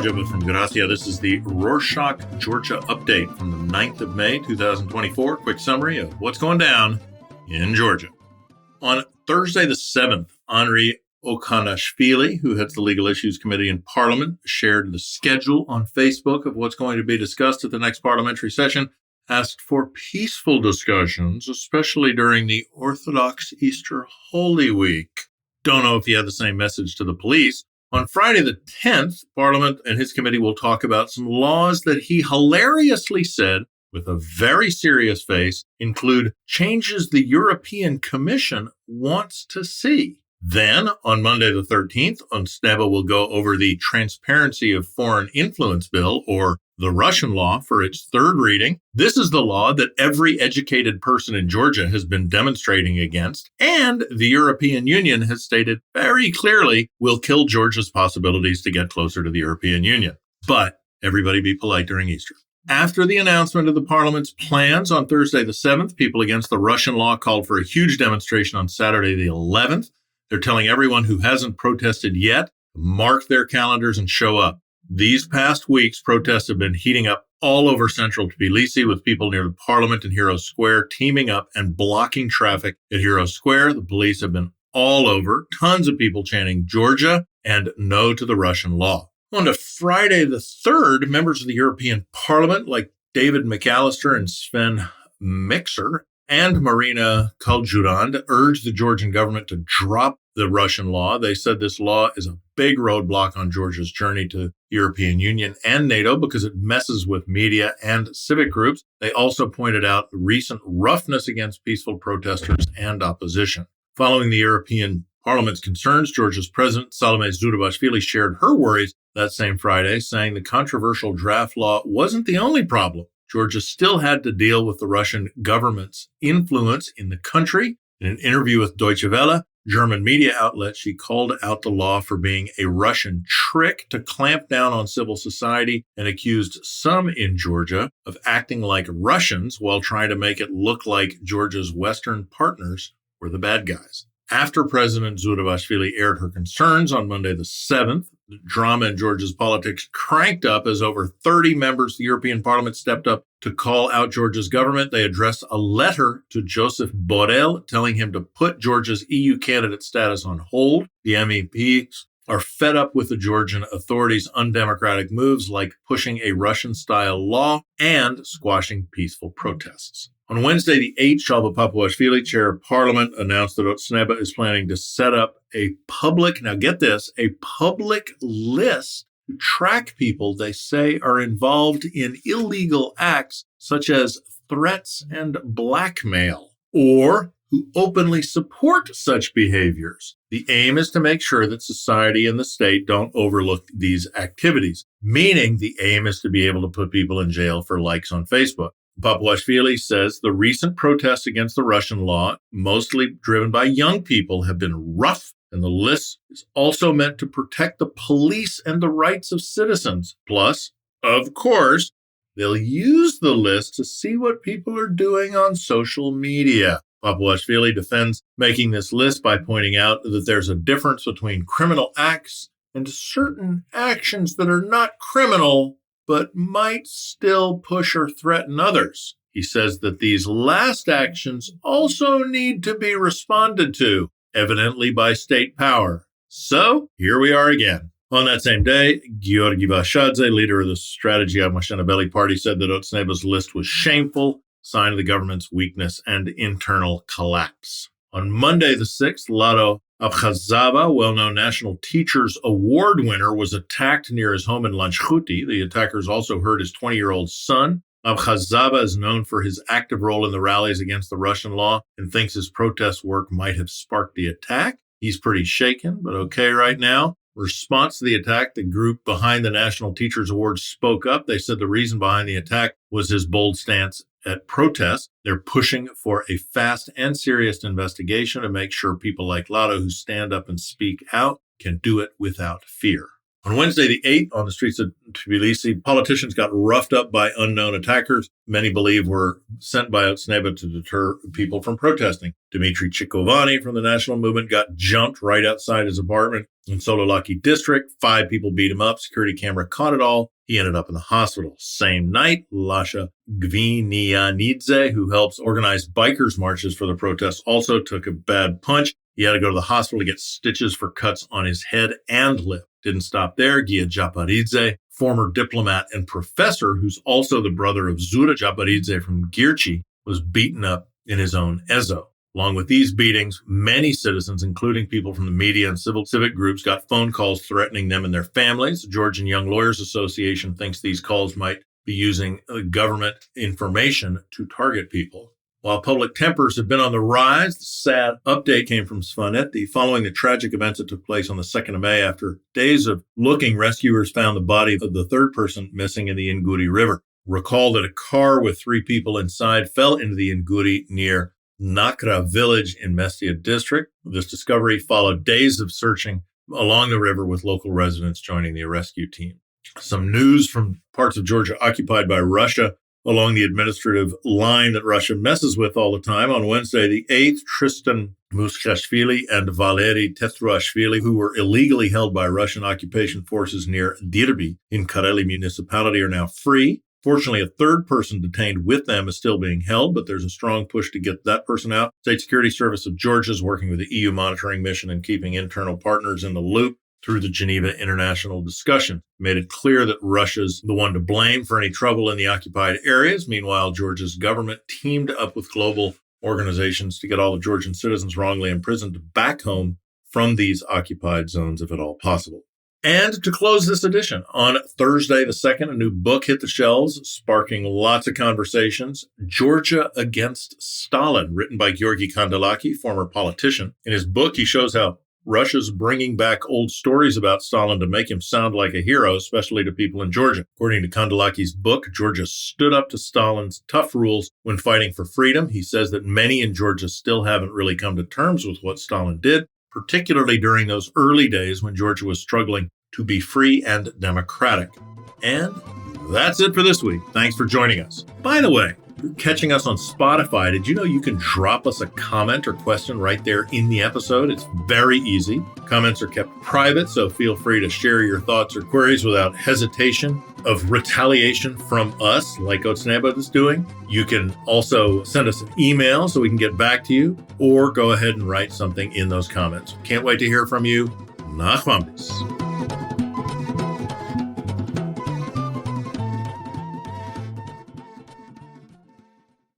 Joba from Gracia. This is the Rorschach, Georgia update from the 9th of May, 2024. Quick summary of what's going down in Georgia. On Thursday the 7th, Henri Otsneba, who heads the Legal Issues Committee in Parliament, shared the schedule on Facebook of what's going to be discussed at the next parliamentary session, asked for peaceful discussions, especially during the Orthodox Easter Holy Week. Don't know if he had the same message to the police. On Friday the 10th, Parliament and his committee will talk about some laws that he hilariously said, with a very serious face, include changes the European Commission wants to see. Then, on Monday the 13th, Otsneba will go over the Transparency of Foreign Influence Bill, or the Russian law, for its third reading. This is the law that every educated person in Georgia has been demonstrating against, and the European Union has stated very clearly will kill Georgia's possibilities to get closer to the European Union. But everybody be polite during Easter. After the announcement of the Parliament's plans on Thursday the 7th, people against the Russian law called for a huge demonstration on Saturday the 11th. They're telling everyone who hasn't protested yet, mark their calendars and show up. These past weeks, protests have been heating up all over central Tbilisi, with people near the Parliament and Hero Square teaming up and blocking traffic at Hero Square. The police have been all over, tons of people chanting Georgia and no to the Russian law. On to Friday the 3rd, members of the European Parliament like David McAllister and Sven Mixer and Marina Kaljurand urged the Georgian government to drop the Russian law. They said this law is a big roadblock on Georgia's journey to the European Union and NATO because it messes with media and civic groups. They also pointed out recent roughness against peaceful protesters and opposition. Following the European Parliament's concerns, Georgia's president, Zurabishvili, shared her worries that same Friday, saying the controversial draft law wasn't the only problem. Georgia still had to deal with the Russian government's influence in the country. In an interview with Deutsche Welle, German media outlet, she called out the law for being a Russian trick to clamp down on civil society and accused some in Georgia of acting like Russians while trying to make it look like Georgia's Western partners were the bad guys. After President Zurabishvili aired her concerns on Monday the 7th, the drama in Georgia's politics cranked up as over 30 members of the European Parliament stepped up to call out Georgia's government. They addressed a letter to Joseph Borrell telling him to put Georgia's EU candidate status on hold. The MEPs are fed up with the Georgian authorities' undemocratic moves like pushing a Russian-style law and squashing peaceful protests. On Wednesday, the 8th, Shalva Papuashvili, chair of Parliament, announced that Otsneba is planning to set up a public, now get this, a public list to track people they say are involved in illegal acts such as threats and blackmail, or who openly support such behaviors. The aim is to make sure that society and the state don't overlook these activities, meaning the aim is to be able to put people in jail for likes on Facebook. Papuashvili says the recent protests against the Russian law, mostly driven by young people, have been rough, and the list is also meant to protect the police and the rights of citizens. Plus, of course, they'll use the list to see what people are doing on social media. Papuashvili defends making this list by pointing out that there's a difference between criminal acts and certain actions that are not criminal but might still push or threaten others. He says that these last actions also need to be responded to, evidently by state power. So, here we are again. On that same day, Giorgi Vashadze, leader of the Strategy of Mashanabeli party, said that Otsneba's list was shameful, sign of the government's weakness and internal collapse. On Monday the 6th, Lado Abkhazava, well-known National Teachers Award winner, was attacked near his home in Lanchkhuti. The attackers also hurt his 20-year-old son. Abkhazava is known for his active role in the rallies against the Russian law and thinks his protest work might have sparked the attack. He's pretty shaken, but okay right now. In response to the attack, the group behind the National Teachers Award spoke up. They said the reason behind the attack was his bold stance at protests. They're pushing for a fast and serious investigation to make sure people like Lado who stand up and speak out can do it without fear. On Wednesday, the 8th, on the streets of Tbilisi, politicians got roughed up by unknown attackers. Many believe were sent by Otsneba to deter people from protesting. Dmitry Chikovani from the National Movement got jumped right outside his apartment in Sololaki district. 5 people beat him up. Security camera caught it all. He ended up in the hospital. Same night, Lasha Gvinianidze, who helps organize bikers' marches for the protests, also took a bad punch. He had to go to the hospital to get stitches for cuts on his head and lip. Didn't stop there. Gia Japaridze, former diplomat and professor, who's also the brother of Zurabishvili from Girchi, was beaten up in his own Ezo. Along with these beatings, many citizens, including people from the media and civic groups, got phone calls threatening them and their families. The Georgian Young Lawyers Association thinks these calls might be using government information to target people. While public tempers have been on the rise, the sad update came from Svaneti. Following the tragic events that took place on the 2nd of May, after days of looking, rescuers found the body of the third person missing in the Inguri River. Recall that a car with 3 people inside fell into the Inguri near Nakra village in Mestia district. This discovery followed days of searching along the river with local residents joining the rescue team. Some news from parts of Georgia occupied by Russia along the administrative line that Russia messes with all the time. On Wednesday, the 8th, Tristan Mushashvili and Valery Tetruashvili, who were illegally held by Russian occupation forces near Dirbi in Kareli municipality, are now free. Fortunately, a third person detained with them is still being held, but there's a strong push to get that person out. State Security Service of Georgia is working with the EU monitoring mission and keeping internal partners in the loop through the Geneva International discussion. Made it clear that Russia's the one to blame for any trouble in the occupied areas. Meanwhile, Georgia's government teamed up with global organizations to get all the Georgian citizens wrongly imprisoned back home from these occupied zones, if at all possible. And to close this edition, on Thursday the 2nd, a new book hit the shelves, sparking lots of conversations. Georgia Against Stalin, written by Georgy Kandalaki, former politician. In his book, he shows how Russia's bringing back old stories about Stalin to make him sound like a hero, especially to people in Georgia. According to Kandalaki's book, Georgia stood up to Stalin's tough rules when fighting for freedom. He says that many in Georgia still haven't really come to terms with what Stalin did, particularly during those early days when Georgia was struggling to be free and democratic. And that's it for this week. Thanks for joining us. By the way, if you're catching us on Spotify, did you know you can drop us a comment or question right there in the episode? It's very easy. Comments are kept private, so feel free to share your thoughts or queries without hesitation of retaliation from us, like Otsneba is doing. You can also send us an email so we can get back to you, or go ahead and write something in those comments. Can't wait to hear from you. Nachmamis.